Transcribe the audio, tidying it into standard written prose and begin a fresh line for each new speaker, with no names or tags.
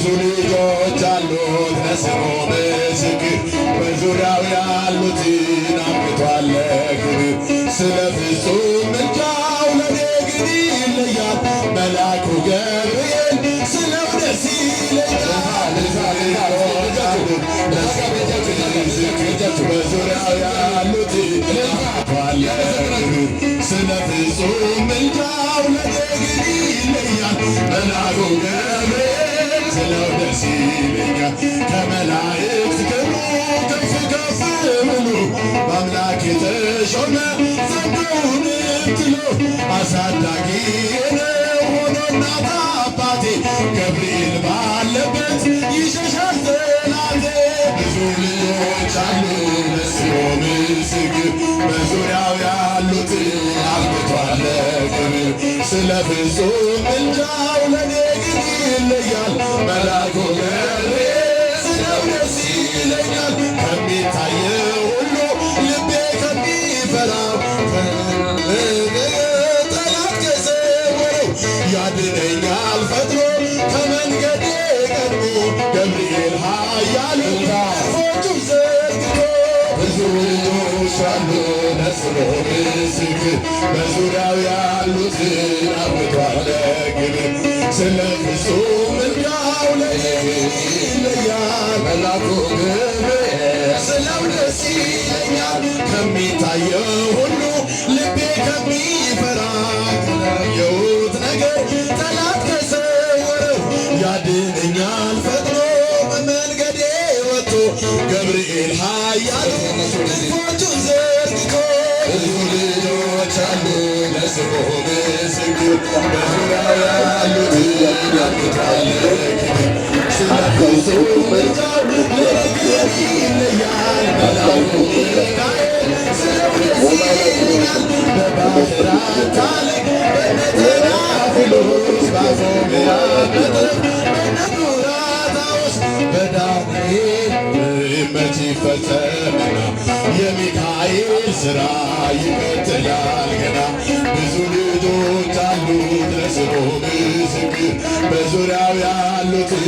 ብዙ ልጆች አሉት ለስሙ ምስክር በዙሪያው ያሉትን አብቅቷል ለክብር ስለ ፍጹም ምልጃው ለኔ ግን ይለያል መልአኩ ገብርኤል ስለው ደስ ይለኛል። በዙሪያው ያሉትን አብቅቷል ለክብር ስለ ፍጹም ምልጃው ለኔ ግን ይለያል መልአኩ ገብርኤል ስለው ደስ ይለኛል። ከመላእክት ክብሩ ከፍ ከፍ ብሎ በአምላክ የተሾመ ዘንዶውን ጥሎ አሳዳጊ ነው ሆኖ እናት አባቴ ገብርኤል ባለበት ይሸሻል ጠላቴ። ብዙ ልጆች አሉ ለስሙ ምስክር በዙሪያው ያሉትን አብቅቷል ለክብር ስለ ፍጹም ምልጃው ለኔ ግን ይለያል መልአኩ ገብርኤል ስለው ደስ ይለኛል። ከሚታየው ሁሉ ልቤ ከሚፈራው ጠላት ከሰወረው ያድነኛል ፈጥኖ ከመንገዴ ቀድሞ ገብርኤል ኃያሉ ክንፎቹን ዘርግቶ። ብዙ ልጆች አሉ ለስሙ ምስክር በዙሪያው ያሉትን አብቅቷል ለክብር ስለ ፍጹም ምልጃው ለኔ ይለያል መልአኩ ገብርኤል ስለው ደስ ይለኛል። ከሚታየው ሁሉ ልቤ ከሚፈራ ያየሁት ነገር ጠላት ከሰወረው ያድነኛል ፈጥኖ በመንገዴ ወጥቶ ገብርኤል ኃያሉ ክንፎቹን ዘርግቶ። ብዙ ልጆች አሉ ለስሙ ምስክር በዙሪያው ያሉትን አብቅቷል ለክብር ስለ ፍጹም ምልጃው ለኔ ይለያል መልአኩ ሚካኤል ስለው ደስ ይለኛል። በባሕር አካል በነተናፍሎስ በአፎምያ መጥረብ በነዱራታዎስ በዳንኤል መች ይፈጸምና የሚካኤል ሥራ ይቀጥላል ገና። ብዙ ልጆች አሉት ለስሙ ምስክር በዙሪያው ያሉትን